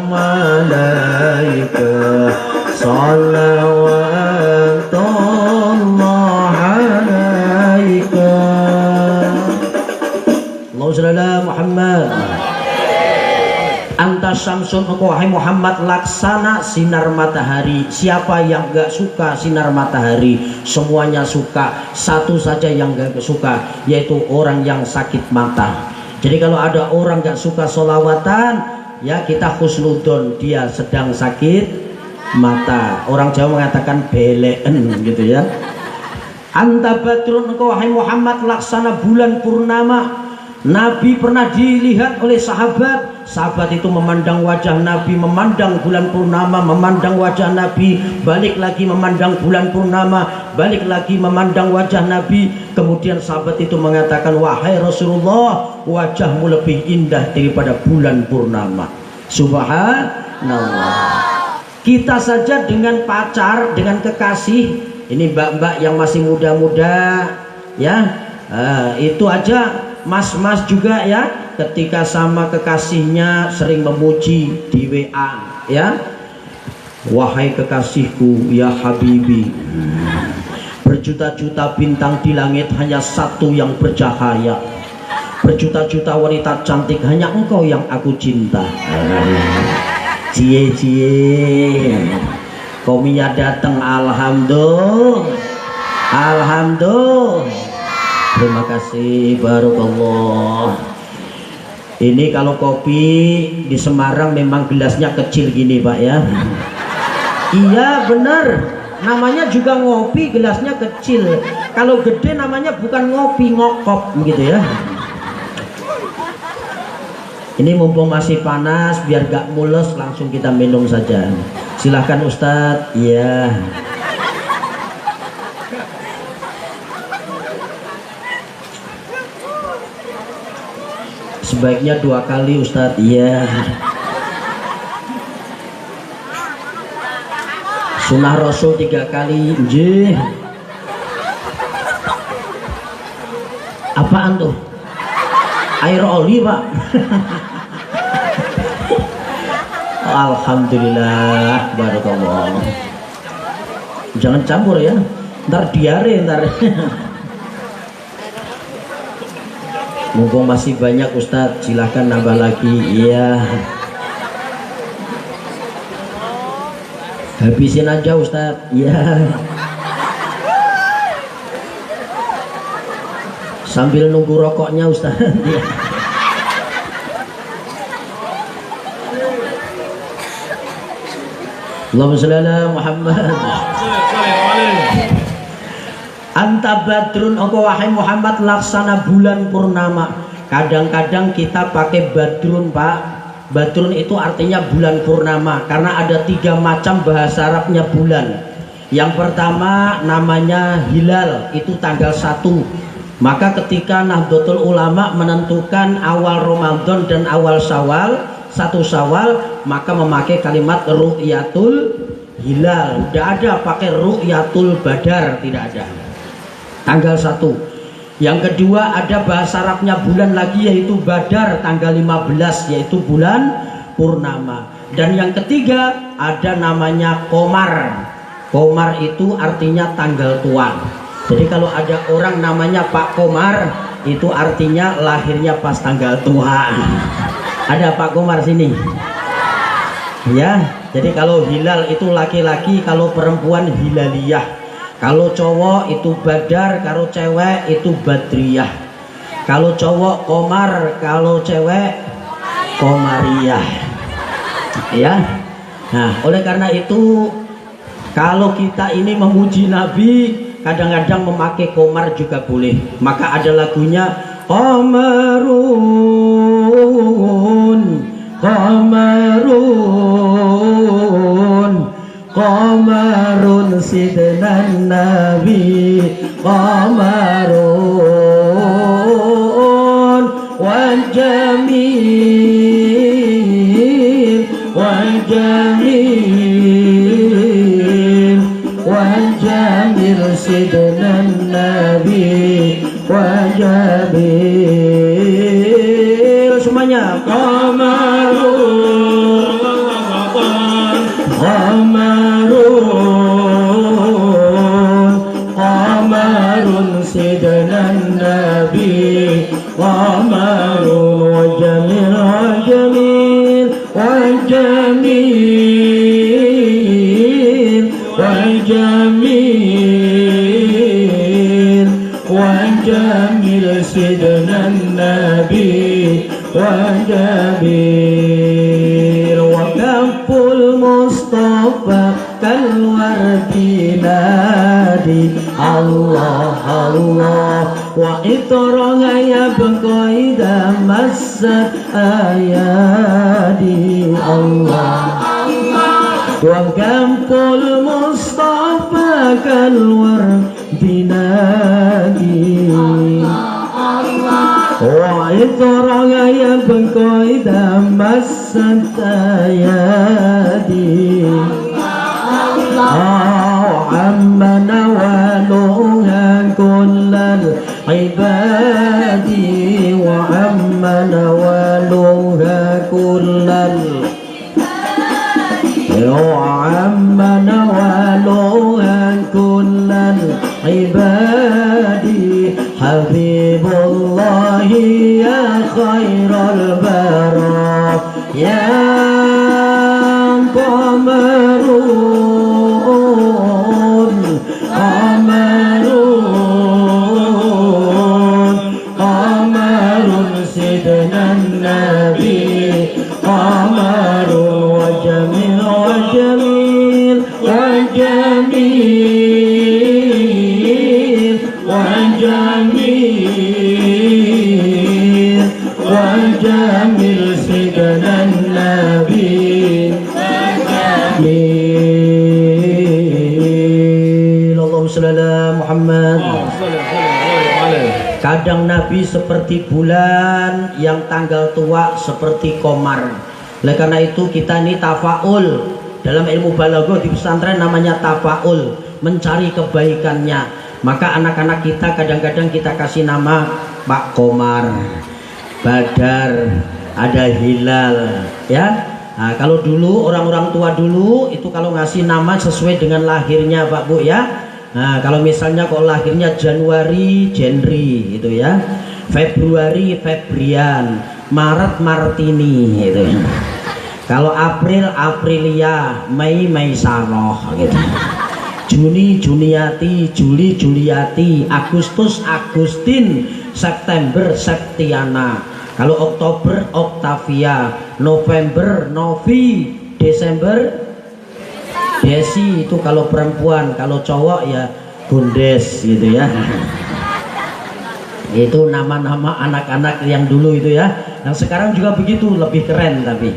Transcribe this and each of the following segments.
Malaika salawatullah alaika. Allahumma shalli ala Muhammad. Anta syamsun, engkau wahai Muhammad laksana sinar matahari. Siapa yang gak suka sinar matahari? Semuanya suka. Satu saja yang gak suka, yaitu orang yang sakit mata. Jadi kalau ada orang gak suka sholawatan, ya kita husnudon, dia sedang sakit mata. Orang Jawa mengatakan beleen gitu ya. Anta badrun, engkau wahai Muhammad laksana bulan purnama. Nabi pernah dilihat oleh sahabat. Sahabat itu memandang wajah Nabi, memandang bulan purnama, memandang wajah Nabi, balik lagi memandang bulan purnama, balik lagi memandang wajah Nabi. Kemudian sahabat itu mengatakan, wahai Rasulullah, wajahmu lebih indah daripada bulan purnama. Subhanallah. Kita saja dengan pacar, dengan kekasih, ini mbak-mbak yang masih muda-muda ya, itu aja, mas-mas juga ya, ketika sama kekasihnya sering memuji di WA ya, wahai kekasihku ya habibi, berjuta-juta bintang di langit hanya satu yang bercahaya, berjuta-juta wanita cantik hanya engkau yang aku cinta. Cie cie kominya datang, alhamdulillah, alhamdulillah. Terima kasih, barakallah. Ini kalau kopi di Semarang memang gelasnya kecil gini Pak ya. Iya benar, namanya juga ngopi, gelasnya kecil. Kalau gede namanya bukan ngopi, ngokop gitu ya. Ini mumpung masih panas, biar gak mules langsung kita minum saja. Silahkan Ustadz. Iya. Sebaiknya 2 kali Ustadz. Iya. Sunnah Rasul 3 kali. Nggih. Apaan tuh? Air oli Pak. Alhamdulillah, barakallah. Jangan campur ya, ntar diare ntar. Mumpung masih banyak Ustadz, silahkan nambah lagi. Iya. Habisin aja Ustadz. Iya. Sambil nunggu rokoknya Ustadz. Iya. Allahumma sholli ala Muhammad. Anta badrun, engkau wahai Muhammad laksana bulan purnama. Kadang-kadang kita pakai badrun Pak. Badrun itu artinya bulan purnama, karena ada 3 macam bahasa Arabnya bulan. Yang pertama namanya hilal, itu tanggal 1. Maka ketika Nahdlatul Ulama menentukan awal Ramadan dan awal Syawal, 1 Syawal, maka memakai kalimat ru'yatul hilal. Tidak ada pakai ru'yatul badar, tidak ada. Tanggal 1. Yang kedua ada bahasa Arabnya bulan lagi, yaitu badar, tanggal 15, yaitu bulan purnama. Dan yang ketiga ada namanya komar. Komar itu artinya tanggal tua. Jadi kalau ada orang namanya Pak Komar, itu artinya lahirnya pas tanggal tua. Ada Pak Komar sini ya. Jadi kalau hilal itu laki-laki, kalau perempuan hilaliyah. Kalau cowok itu badar, kalau cewek itu badriyah. Kalau cowok komar, kalau cewek komariyah. Ya. Nah, oleh karena itu kalau kita ini memuji Nabi, kadang-kadang memakai komar juga boleh. Maka ada lagunya, Qamarun, Qamarun, Qamarun sidnan Nabi, Qamarun wal jamil, wal jamil, wal jamil sidnan Nabi, wal jamil. Semuanya Qamarun, jamil jamil sidna nabi jamil kaful Mustafa kalwardi nadi Allah Allah wa itoranga ya bengkoida masad ayadi Allah Allah wa kaful Mustafa kalwardi nadi wa itoranga ya bengkoida masad ayadi عما نوالها كل العباد وعما نوالها كل وعما نوالها كل العباد حبيب الله يا خير البراء يا قمر Kadang Nabi seperti bulan, yang tanggal tua seperti komar. Oleh karena itu kita ini tafaul. Dalam ilmu balaghah di pesantren namanya tafaul, mencari kebaikannya. Maka anak-anak kita kadang-kadang kita kasih nama Pak Komar, Badar, ada Hilal, ya. Nah, kalau dulu orang-orang tua dulu itu kalau ngasih nama sesuai dengan lahirnya Pak Bu ya. Nah, kalau misalnya kok lahirnya Januari, Jenri gitu ya. Februari, Febrian, Maret, Martini gitu. Kalau April, Aprilia, Mei, Meisaroh gitu. Juni, Juniati, Juli, Juliati, Agustus, Agustin, September, Septiana. Kalau Oktober, Octavia, November, Novi, Desember, Desi. Itu kalau perempuan, kalau cowok ya Gundes gitu ya. Itu nama-nama anak-anak yang dulu itu ya. Yang sekarang juga begitu, lebih keren. Tapi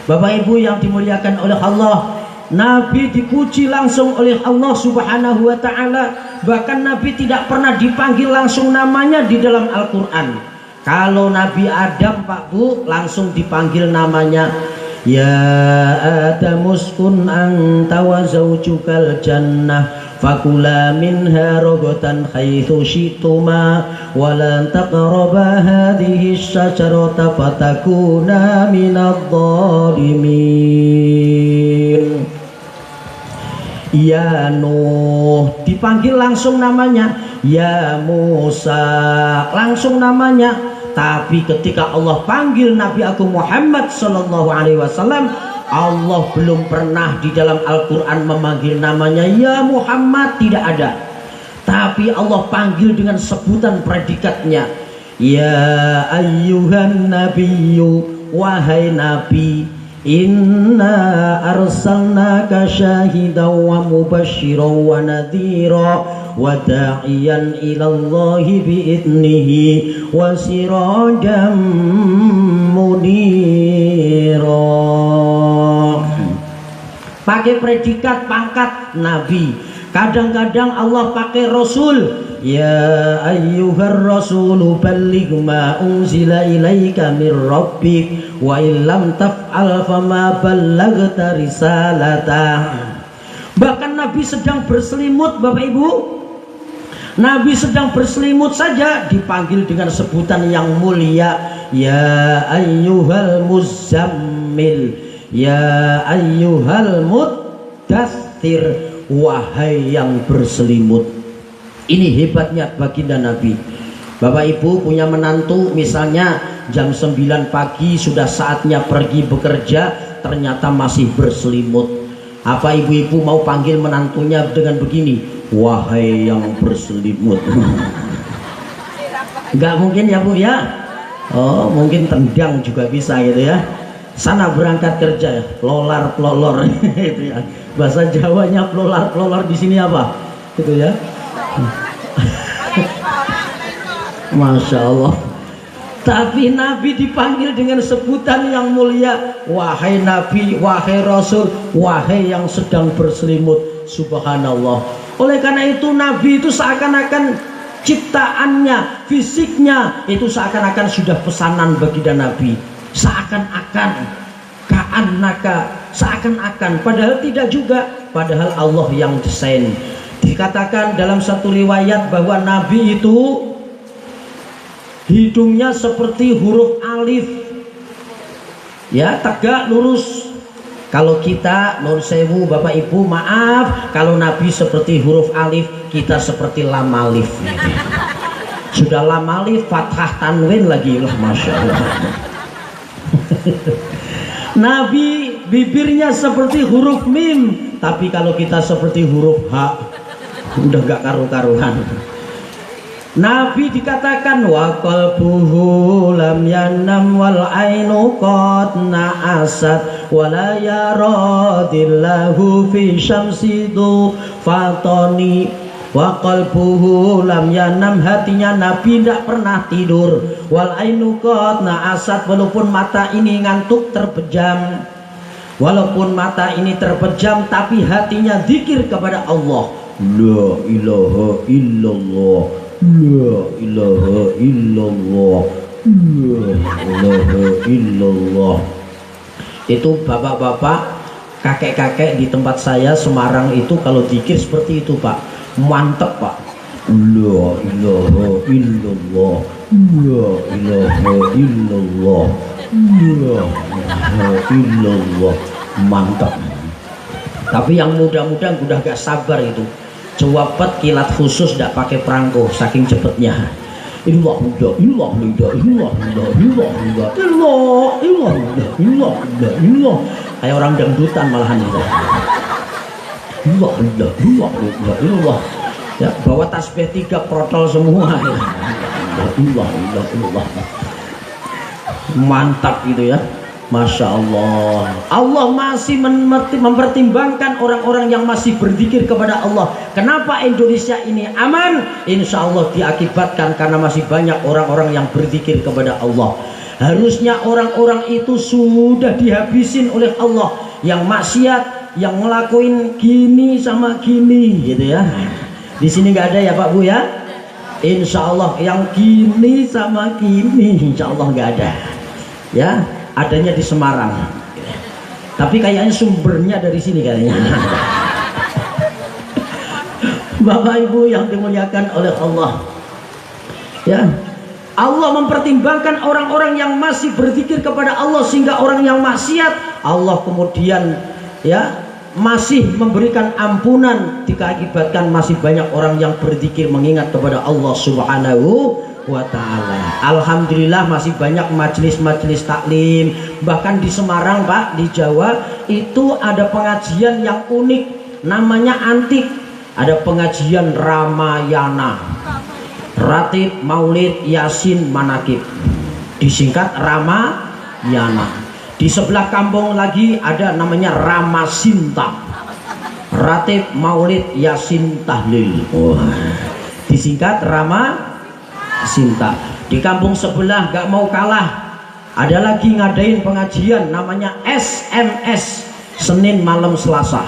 Bapak Ibu yang dimuliakan oleh Allah, Nabi dipuji langsung oleh Allah Subhanahu wa ta'ala. Bahkan Nabi tidak pernah dipanggil langsung namanya di dalam Al-Quran. Kalau Nabi Adam Pak Bu langsung dipanggil namanya, ya Adam uskun anta wa zawjukal jannah fakula minha ragadan haitsu syi'tuma wa la taqraba hadhihi asy-syajarata fatakuna minadh-dhalimin. Ya Nuh dipanggil langsung namanya, ya Musa langsung namanya. Tapi ketika Allah panggil Nabi Agung Muhammad Sallallahu Alaihi Wasallam, Allah belum pernah di dalam Al-Quran memanggil namanya ya Muhammad, tidak ada. Tapi Allah panggil dengan sebutan predikatnya, ya ayyuhan nabiyyu, wahai Nabi, inna arsalnaka syahidan wa mubasysyiran wa nadhira wa da'iyan ilallahi bi'idnihi wa sirajan munira. Pakai predikat pangkat Nabi. Kadang-kadang Allah pakai Rasul, ya ayyuhar rasulu balligh ma unzila ilaika mir rabbik wa illam taf'al fama ballaghta risalatah. Bahkan Nabi sedang berselimut Bapak Ibu, Nabi sedang berselimut saja dipanggil dengan sebutan yang mulia, ya ayyuhal muzammil, ya ayyuhal muddaththir, wahai yang berselimut. Ini hebatnya baginda Nabi. Bapak Ibu punya menantu misalnya jam 9 pagi sudah saatnya pergi bekerja, ternyata masih berselimut. Apa ibu-ibu mau panggil menantunya dengan begini, wahai yang berselimut? Enggak mungkin ya Bu ya. Oh mungkin tendang juga bisa gitu ya. Sana berangkat kerja, plolar plolor itu ya. Bahasa Jawanya plolar plolor, di sini apa gitu ya. Masya Allah. Tapi Nabi dipanggil dengan sebutan yang mulia, wahai Nabi, wahai Rasul, wahai yang sedang berselimut. Subhanallah. Oleh karena itu Nabi itu seakan-akan ciptaannya, fisiknya itu seakan-akan sudah pesanan bagi Nabi. Seakan-akan, ka'annaka, seakan-akan, padahal tidak juga, padahal Allah yang desain. Dikatakan dalam satu riwayat bahwa Nabi itu hidungnya seperti huruf alif, ya, tegak lurus. Kalau kita, nur sewu Bapak Ibu, maaf, kalau Nabi seperti huruf alif, kita seperti lam alif. Sudah lam alif, fathah tanwin lagi lah, Masya Allah. Nabi bibirnya seperti huruf mim, tapi kalau kita seperti huruf H, udah gak karu-karuan. Nabi dikatakan wa qalbuhu lam yanam wal ainu qad na'asat wa la yaradillahu fi syamsidu fatoni. Wa qalbuhu lam yanam, hatinya Nabi tidak pernah tidur, wal ainu qad na'asat, walaupun mata ini ngantuk terpejam, walaupun mata ini terpejam tapi hatinya zikir kepada Allah. La ilaha illallah, la ilaha illallah, la ilaha illallah. Itu bapak-bapak, kakek-kakek di tempat saya Semarang itu kalau zikir seperti itu Pak, mantep Pak. La ilaha illallah, la ilaha illallah, la ilaha illallah, mantap. Tapi yang muda-muda udah gak sabar itu, cewapet kilat khusus tidak pakai perangko saking cepetnya. Illallah, illallah, illallah, illallah, illallah, illallah, illallah, illallah, kayak orang dangdutan malahan itu. Illallah, illallah, illallah, illallah, ya, bawa tasbih 3 protol semua. Illallah, illallah, illallah, mantap gitu ya. Masya Allah. Allah masih mempertimbangkan orang-orang yang masih berzikir kepada Allah. Kenapa Indonesia ini aman? Insya Allah diakibatkan karena masih banyak orang-orang yang berzikir kepada Allah. Harusnya orang-orang itu sudah dihabisin oleh Allah, yang maksiat, yang ngelakuin gini sama gini gitu ya. Di sini nggak ada ya Pak Bu ya. Insya Allah yang gini sama gini insya Allah nggak ada ya. Adanya di Semarang, tapi kayaknya sumbernya dari sini kayaknya. Bapak Ibu yang dimuliakan oleh Allah, ya, Allah mempertimbangkan orang-orang yang masih berzikir kepada Allah, sehingga orang yang maksiat Allah kemudian ya masih memberikan ampunan, dikakibatkan masih banyak orang yang berzikir mengingat kepada Allah Subhanahu wa ta'ala. Alhamdulillah masih banyak majelis-majelis taklim. Bahkan di Semarang Pak, di Jawa itu ada pengajian yang unik, namanya antik. Ada pengajian Ramayana, Ratib, Maulid, Yasin, Manakib, disingkat Ramayana. Di sebelah kampung lagi ada namanya Ramasinta, Ratib, Maulid, Yasin, Tahlil, disingkat Rama Sinta. Di kampung sebelah gak mau kalah, ada lagi ngadain pengajian namanya SMS, Senin malam Selasa.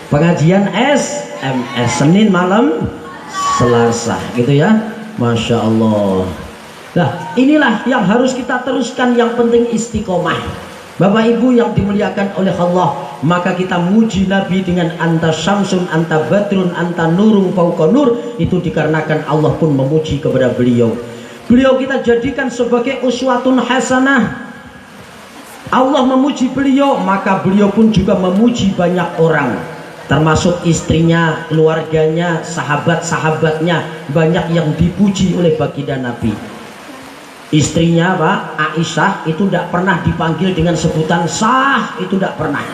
Pengajian SMS Senin malam Selasa gitu ya. Masya Allah. Nah inilah yang harus kita teruskan, yang penting istiqomah. Bapak Ibu yang dimuliakan oleh Allah, maka kita muji Nabi dengan anta syamsun, anta badrun, anta nurung fauqa nur. Itu dikarenakan Allah pun memuji kepada beliau. Beliau kita jadikan sebagai uswatun hasanah. Allah memuji beliau, maka beliau pun juga memuji banyak orang, termasuk istrinya, keluarganya, sahabat-sahabatnya, banyak yang dipuji oleh baginda Nabi. istrinya Pak Aisyah itu tidak pernah dipanggil dengan sebutan sah, itu tidak pernah.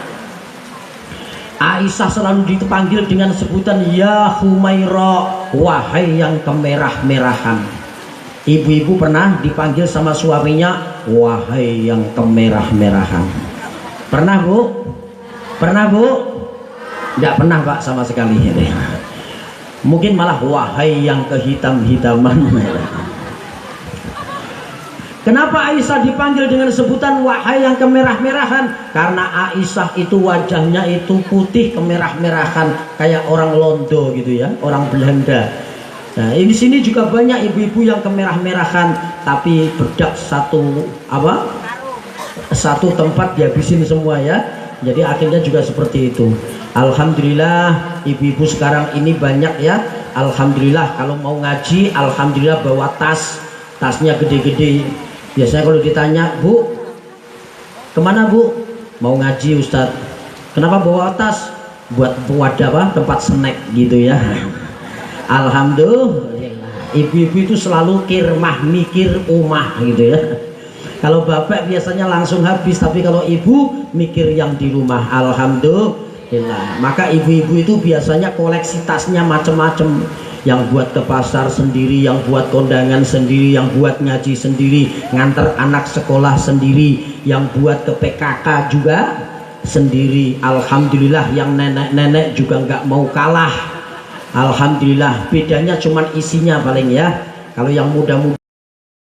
Aisyah selalu dipanggil dengan sebutan ya Humaira, wahai yang kemerah-merahan. Ibu-ibu pernah dipanggil sama suaminya wahai yang kemerah-merahan? Pernah Bu? Pernah Bu? Tidak pernah Pak sama sekali. Mungkin malah wahai yang kehitam-hitaman. Kenapa Aisyah dipanggil dengan sebutan wahai yang kemerah-merahan? Karena Aisyah itu wajahnya itu putih kemerah-merahan kayak orang Londo gitu ya, orang Belanda. Nah, di sini juga banyak ibu-ibu yang kemerah-merahan, tapi bedak satu tempat dihabisin semua ya. Jadi akhirnya juga seperti itu. Alhamdulillah ibu-ibu sekarang ini banyak ya. Alhamdulillah kalau mau ngaji, alhamdulillah bawa tasnya gede-gede. Biasanya kalau ditanya, Bu, kemana Bu? Mau ngaji Ustadz. Kenapa bawa tas? Buat wadah apa? Tempat snack gitu ya. Alhamdulillah ibu-ibu itu selalu kirmah mikir umah gitu ya. Kalau bapak biasanya langsung habis, tapi kalau ibu mikir yang di rumah. Alhamdulillah. Maka ibu-ibu itu biasanya koleksi tasnya macam-macam. Yang buat ke pasar sendiri, yang buat kondangan sendiri, yang buat ngaji sendiri, nganter anak sekolah sendiri, yang buat ke PKK juga sendiri. Alhamdulillah yang nenek-nenek juga nggak mau kalah. Alhamdulillah bedanya cuman isinya paling ya. Kalau yang muda-muda